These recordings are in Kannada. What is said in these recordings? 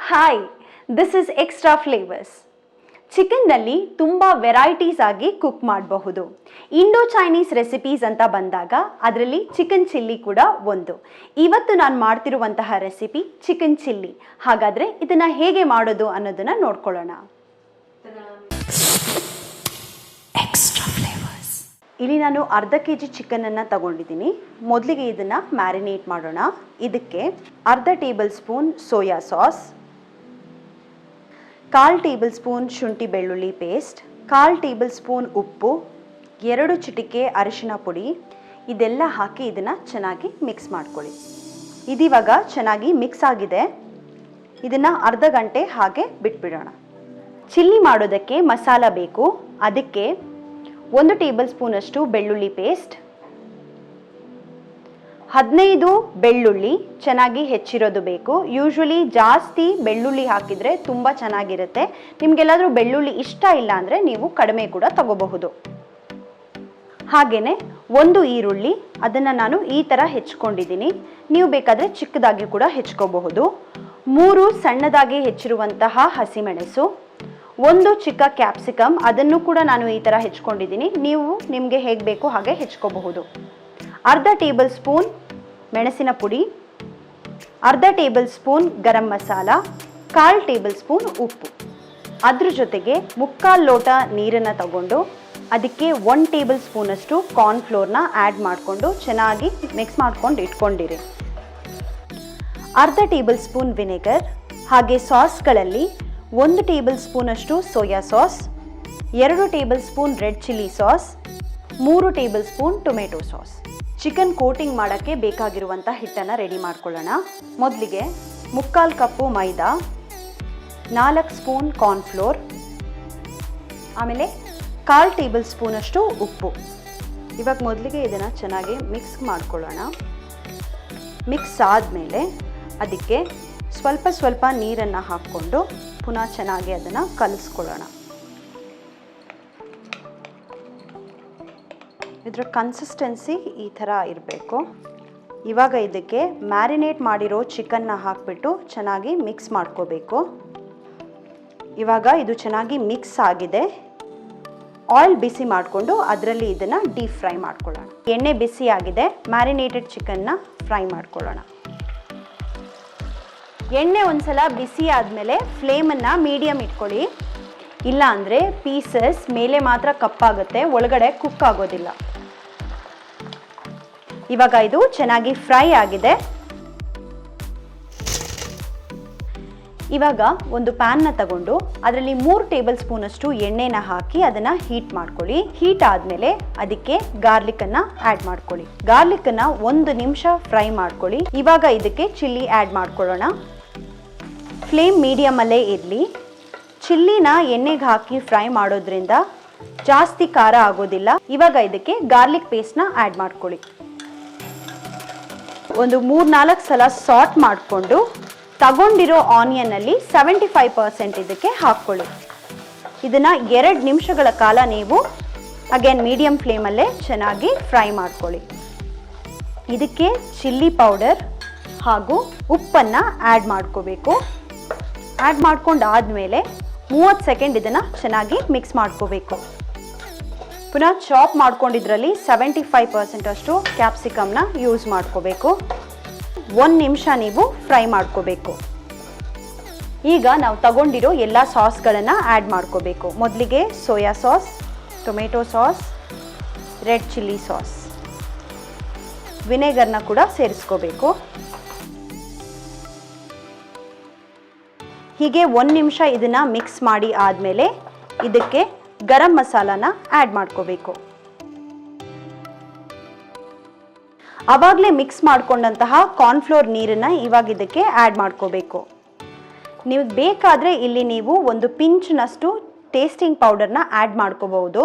Hi, this is extra flavours. ಚಿಕನ್ನಲ್ಲಿ ತುಂಬ ವೆರೈಟೀಸ್ ಆಗಿ ಕುಕ್ ಮಾಡಬಹುದು. ಇಂಡೋ ಚೈನೀಸ್ ರೆಸಿಪೀಸ್ ಅಂತ ಬಂದಾಗ ಅದರಲ್ಲಿ ಚಿಕನ್ ಚಿಲ್ಲಿ ಕೂಡ ಒಂದು. ಇವತ್ತು ನಾನು ಮಾಡ್ತಿರುವಂತಹ ರೆಸಿಪಿ ಚಿಕನ್ ಚಿಲ್ಲಿ. ಹಾಗಾದರೆ ಇದನ್ನು ಹೇಗೆ ಮಾಡೋದು ಅನ್ನೋದನ್ನು ನೋಡ್ಕೊಳ್ಳೋಣ. Extra flavours. ಇಲ್ಲಿ ನಾನು ಅರ್ಧ ಕೆಜಿ ಚಿಕನನ್ನು ತಗೊಂಡಿದ್ದೀನಿ. ಮೊದಲಿಗೆ ಇದನ್ನು ಮ್ಯಾರಿನೇಟ್ ಮಾಡೋಣ. ಇದಕ್ಕೆ ಅರ್ಧ table spoon soya sauce, 1/4 table spoon ಶುಂಠಿ ಬೆಳ್ಳುಳ್ಳಿ ಪೇಸ್ಟ್, 1/4 ಟೇಬಲ್ ಸ್ಪೂನ್ ಉಪ್ಪು, 2 ಚಿಟಿಕೆ ಅರಿಶಿನ ಪುಡಿ, ಇದೆಲ್ಲ ಹಾಕಿ ಇದನ್ನು ಚೆನ್ನಾಗಿ ಮಿಕ್ಸ್ ಮಾಡ್ಕೊಳ್ಳಿ. ಇದಿವಾಗ ಚೆನ್ನಾಗಿ ಮಿಕ್ಸ್ ಆಗಿದೆ. ಇದನ್ನು ಅರ್ಧ ಗಂಟೆ ಹಾಗೆ ಬಿಟ್ಬಿಡೋಣ. ಚಿಲ್ಲಿ ಮಾಡೋದಕ್ಕೆ ಮಸಾಲ ಬೇಕು. ಅದಕ್ಕೆ 1 ಟೇಬಲ್ ಸ್ಪೂನಷ್ಟು ಬೆಳ್ಳುಳ್ಳಿ ಪೇಸ್ಟ್, 15 ಬೆಳ್ಳುಳ್ಳಿ ಚೆನ್ನಾಗಿ ಹೆಚ್ಚಿರೋದು ಬೇಕು. ಯೂಶ್ವಲಿ ಜಾಸ್ತಿ ಬೆಳ್ಳುಳ್ಳಿ ಹಾಕಿದರೆ ತುಂಬ ಚೆನ್ನಾಗಿರುತ್ತೆ. ನಿಮಗೆಲ್ಲಾದರೂ ಬೆಳ್ಳುಳ್ಳಿ ಇಷ್ಟ ಇಲ್ಲ ಅಂದರೆ ನೀವು ಕಡಿಮೆ ಕೂಡ ತಗೋಬಹುದು. ಹಾಗೆಯೇ 1 ಈರುಳ್ಳಿ, ಅದನ್ನು ನಾನು ಈ ಥರ ಹೆಚ್ಕೊಂಡಿದ್ದೀನಿ. ನೀವು ಬೇಕಾದರೆ ಚಿಕ್ಕದಾಗಿ ಕೂಡ ಹೆಚ್ಕೋಬಹುದು. 3 ಸಣ್ಣದಾಗಿ ಹೆಚ್ಚಿರುವಂತಹ ಹಸಿಮೆಣಸು, 1 ಚಿಕ್ಕ ಕ್ಯಾಪ್ಸಿಕಮ್, ಅದನ್ನು ಕೂಡ ನಾನು ಈ ಥರ ಹೆಚ್ಕೊಂಡಿದ್ದೀನಿ. ನೀವು ನಿಮಗೆ ಹೇಗೆ ಬೇಕು ಹಾಗೆ ಹೆಚ್ಕೋಬಹುದು. ಅರ್ಧ ಟೇಬಲ್ ಸ್ಪೂನ್ ಮೆಣಸಿನ ಪುಡಿ, ಅರ್ಧ table spoon garam masala, 1/4 table spoon ಉಪ್ಪು. ಅದ್ರ ಜೊತೆಗೆ 3/4 ಲೋಟ ನೀರನ್ನು ತಗೊಂಡು ಅದಕ್ಕೆ 1 ಟೇಬಲ್ ಸ್ಪೂನಷ್ಟು ಕಾರ್ನ್ಫ್ಲೋರ್ನ ಆ್ಯಡ್ ಮಾಡಿಕೊಂಡು ಚೆನ್ನಾಗಿ ಮಿಕ್ಸ್ ಮಾಡ್ಕೊಂಡು ಇಟ್ಕೊಂಡಿರಿ. ಅರ್ಧ ಟೇಬಲ್ ಸ್ಪೂನ್ ವಿನೆಗರ್, ಹಾಗೆ ಸಾಸ್ಗಳಲ್ಲಿ 1 ಟೇಬಲ್ ಸ್ಪೂನಷ್ಟು soya sauce, 2 tablespoon red chilli sauce, 3 tablespoon tomato sauce. Chicken coating ಮಾಡೋಕ್ಕೆ ಬೇಕಾಗಿರುವಂಥ ಹಿಟ್ಟನ್ನು ರೆಡಿ ಮಾಡ್ಕೊಳ್ಳೋಣ. ಮೊದಲಿಗೆ 3/4 ಕಪ್ಪು ಮೈದಾ, 4 ಸ್ಪೂನ್ ಕಾರ್ನ್ಫ್ಲೋರ್, ಆಮೇಲೆ 1/4 ಟೇಬಲ್ ಸ್ಪೂನಷ್ಟು ಉಪ್ಪು. ಇವಾಗ ಮೊದಲಿಗೆ ಇದನ್ನು ಚೆನ್ನಾಗಿ ಮಿಕ್ಸ್ ಮಾಡ್ಕೊಳ್ಳೋಣ. ಮಿಕ್ಸ್ ಆದಮೇಲೆ ಅದಕ್ಕೆ ಸ್ವಲ್ಪ ನೀರನ್ನು ಹಾಕ್ಕೊಂಡು ಪುನಃ ಚೆನ್ನಾಗಿ ಅದನ್ನು ಕಲಿಸ್ಕೊಳ್ಳೋಣ. ಇದರ ಕನ್ಸಿಸ್ಟೆನ್ಸಿ ಈ ಥರ ಇರಬೇಕು. ಇವಾಗ ಇದಕ್ಕೆ ಮ್ಯಾರಿನೇಟ್ ಮಾಡಿರೋ ಚಿಕನ್ನ ಹಾಕಿಬಿಟ್ಟು ಚೆನ್ನಾಗಿ ಮಿಕ್ಸ್ ಮಾಡ್ಕೋಬೇಕು. ಇವಾಗ ಇದು ಚೆನ್ನಾಗಿ ಮಿಕ್ಸ್ ಆಗಿದೆ. ಆಯಿಲ್ ಬಿಸಿ ಮಾಡಿಕೊಂಡು ಅದರಲ್ಲಿ ಇದನ್ನು ಡೀಪ್ ಫ್ರೈ ಮಾಡ್ಕೊಳ್ಳೋಣ. ಎಣ್ಣೆ ಬಿಸಿ ಆಗಿದೆ. ಮ್ಯಾರಿನೇಟೆಡ್ ಚಿಕನ್ನ ಫ್ರೈ ಮಾಡ್ಕೊಳ್ಳೋಣ. ಎಣ್ಣೆ ಒಂದ್ಸಲ ಬಿಸಿ ಆದಮೇಲೆ ಫ್ಲೇಮನ್ನು ಮೀಡಿಯಮ್ ಇಟ್ಕೊಳ್ಳಿ. ಇಲ್ಲ ಅಂದರೆ ಪೀಸಸ್ ಮೇಲೆ ಮಾತ್ರ ಕಪ್ಪಾಗುತ್ತೆ, ಒಳಗಡೆ ಕುಕ್ ಆಗೋದಿಲ್ಲ. ಇವಾಗ ಇದು ಚೆನ್ನಾಗಿ ಫ್ರೈ ಆಗಿದೆ. ಇವಾಗ ಒಂದು ಪ್ಯಾನ್ನ ತಗೊಂಡು ಅದರಲ್ಲಿ 3 ಟೇಬಲ್ ಸ್ಪೂನಷ್ಟು ಎಣ್ಣೆನ ಹಾಕಿ ಅದನ್ನು ಹೀಟ್ ಮಾಡ್ಕೊಳ್ಳಿ. ಹೀಟ್ ಆದಮೇಲೆ ಅದಕ್ಕೆ ಗಾರ್ಲಿಕನ್ನು ಆ್ಯಡ್ ಮಾಡ್ಕೊಳ್ಳಿ. ಗಾರ್ಲಿಕನ್ನು 1 ನಿಮಿಷ ಫ್ರೈ ಮಾಡ್ಕೊಳ್ಳಿ. ಇವಾಗ ಇದಕ್ಕೆ ಚಿಲ್ಲಿ ಆ್ಯಡ್ ಮಾಡ್ಕೊಳ್ಳೋಣ. ಫ್ಲೇಮ್ ಮೀಡಿಯಮಲ್ಲೇ ಇರಲಿ. ಚಿಲ್ಲಿನ ಎಣ್ಣೆಗೆ ಹಾಕಿ ಫ್ರೈ ಮಾಡೋದ್ರಿಂದ ಜಾಸ್ತಿ ಖಾರ ಆಗೋದಿಲ್ಲ. ಇವಾಗ ಇದಕ್ಕೆ ಗಾರ್ಲಿಕ್ ಪೇಸ್ಟ್ನ ಆ್ಯಡ್ ಮಾಡ್ಕೊಳ್ಳಿ. ಒಂದು 3-4 ಸಲ ಸಾಟ್ ಮಾಡಿಕೊಂಡು ತಗೊಂಡಿರೋ ಆನಿಯನ್ನಲ್ಲಿ 75% ಇದಕ್ಕೆ ಹಾಕ್ಕೊಳ್ಳಿ. ಇದನ್ನು 2 ನಿಮಿಷಗಳ ಕಾಲ ನೀವು ಅಗೇನ್ ಮೀಡಿಯಮ್ ಫ್ಲೇಮಲ್ಲೇ ಚೆನ್ನಾಗಿ ಫ್ರೈ ಮಾಡ್ಕೊಳ್ಳಿ. ಇದಕ್ಕೆ ಚಿಲ್ಲಿ ಪೌಡರ್ ಹಾಗೂ ಉಪ್ಪನ್ನು ಆ್ಯಡ್ ಮಾಡ್ಕೋಬೇಕು. ಆ್ಯಡ್ ಮಾಡ್ಕೊಂಡು ಆದಮೇಲೆ 30 ಸೆಕೆಂಡ್ ಇದನ್ನು ಚೆನ್ನಾಗಿ ಮಿಕ್ಸ್ ಮಾಡ್ಕೋಬೇಕು. ಪುನಃ ಚಾಪ್ ಮಾಡ್ಕೊಂಡಿದ್ರಲ್ಲಿ 75% ಅಷ್ಟು ಕ್ಯಾಪ್ಸಿಕಮ್ನ ಯೂಸ್ ಮಾಡ್ಕೋಬೇಕು. 1 ನಿಮಿಷ ನೀವು ಫ್ರೈ ಮಾಡ್ಕೋಬೇಕು. ಈಗ ನಾವು ತಗೊಂಡಿರೋ ಎಲ್ಲ ಸಾಸ್ಗಳನ್ನು ಆ್ಯಡ್ ಮಾಡ್ಕೋಬೇಕು. ಮೊದಲಿಗೆ soya sauce, tomato sauce, red chilli sauce, ವಿನೆಗರ್ನ ಕೂಡ ಸೇರಿಸ್ಕೋಬೇಕು. ಹೀಗೆ 1 ನಿಮಿಷ ಇದನ್ನು ಮಿಕ್ಸ್ ಮಾಡಿ ಆದಮೇಲೆ ಇದಕ್ಕೆ ಗರಂ ಮಸಾಲಾನ ಆ್ಯಡ್ ಮಾಡ್ಕೋಬೇಕು. ಆವಾಗಲೇ ಮಿಕ್ಸ್ ಮಾಡ್ಕೊಂಡಂತಹ ಕಾರ್ನ್ಫ್ಲೋರ್ ನೀರನ್ನು ಇವಾಗ ಇದಕ್ಕೆ ಆ್ಯಡ್ ಮಾಡ್ಕೋಬೇಕು. ನಿಮಗೆ ಬೇಕಾದರೆ ಇಲ್ಲಿ ನೀವು ಒಂದು ಪಿಂಚ್ನಷ್ಟು ಟೇಸ್ಟಿಂಗ್ ಪೌಡರ್ನ ಆ್ಯಡ್ ಮಾಡ್ಕೋಬಹುದು.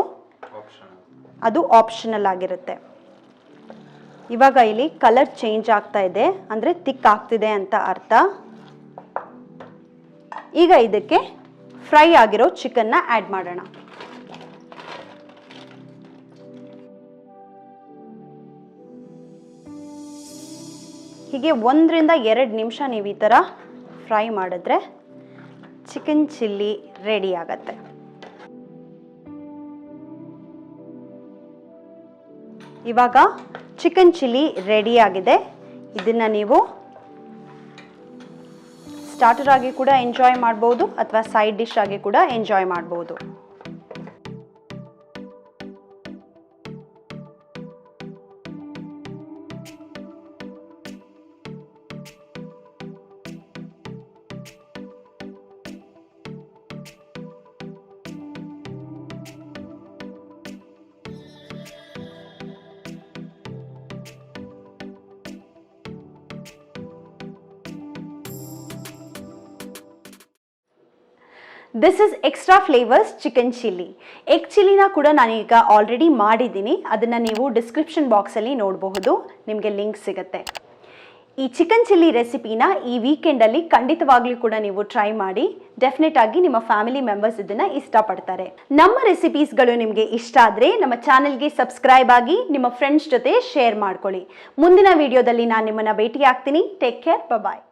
ಅದು ಆಪ್ಷನಲ್ ಆಗಿರುತ್ತೆ. ಇವಾಗ ಇಲ್ಲಿ ಕಲರ್ ಚೇಂಜ್ ಆಗ್ತಾ ಇದೆ, ಅಂದರೆ ತಿಕ್ ಆಗ್ತಿದೆ ಅಂತ ಅರ್ಥ. ಈಗ ಇದಕ್ಕೆ ಫ್ರೈ ಆಗಿರೋ ಚಿಕನ್ನ ಆ್ಯಡ್ ಮಾಡೋಣ. ಹೀಗೆ 1 ರಿಂದ 2 ನಿಮಿಷ ನೀವು ಈ ಥರ ಫ್ರೈ ಮಾಡಿದ್ರೆ ಚಿಕನ್ ಚಿಲ್ಲಿ ರೆಡಿ ಆಗತ್ತೆ. ಇವಾಗ ಚಿಕನ್ ಚಿಲ್ಲಿ ರೆಡಿ ಆಗಿದೆ. ಇದನ್ನ ನೀವು ಸ್ಟಾರ್ಟರ್ ಆಗಿ ಕೂಡ ಎಂಜಾಯ್ ಮಾಡ್ಬೋದು ಅಥವಾ ಸೈಡ್ ಡಿಶ್ ಆಗಿ ಕೂಡ ಎಂಜಾಯ್ ಮಾಡ್ಬೋದು. This is extra flavours chicken chilli. Egg ಚಿಲ್ಲಿನ ಕೂಡ ನಾನೀಗ ಆಲ್ರೆಡಿ ಮಾಡಿದ್ದೀನಿ. ಅದನ್ನು ನೀವು ಡಿಸ್ಕ್ರಿಪ್ಷನ್ ಬಾಕ್ಸಲ್ಲಿ ನೋಡಬಹುದು, ನಿಮಗೆ ಲಿಂಕ್ ಸಿಗುತ್ತೆ. ಈ ಚಿಕನ್ ಚಿಲ್ಲಿ ರೆಸಿಪಿನ ಈ ವೀಕೆಂಡಲ್ಲಿ ಖಂಡಿತವಾಗ್ಲೂ ಕೂಡ ನೀವು ಟ್ರೈ ಮಾಡಿ. ಡೆಫಿನೆಟ್ ಆಗಿ ನಿಮ್ಮ ಫ್ಯಾಮಿಲಿ ಮೆಂಬರ್ಸ್ ಇದನ್ನು ಇಷ್ಟಪಡ್ತಾರೆ. ನಮ್ಮ ರೆಸಿಪೀಸ್ಗಳು ನಿಮಗೆ ಇಷ್ಟ ಆದರೆ ನಮ್ಮ ಚಾನೆಲ್ಗೆ ಸಬ್ಸ್ಕ್ರೈಬ್ ಆಗಿ ನಿಮ್ಮ ಫ್ರೆಂಡ್ಸ್ ಜೊತೆ ಶೇರ್ ಮಾಡ್ಕೊಳ್ಳಿ. ಮುಂದಿನ ವಿಡಿಯೋದಲ್ಲಿ ನಾನು ನಿಮ್ಮನ್ನು ಭೇಟಿ ಆಗ್ತೀನಿ. ಟೇಕ್ ಕೇರ್, ಬಾಯ್.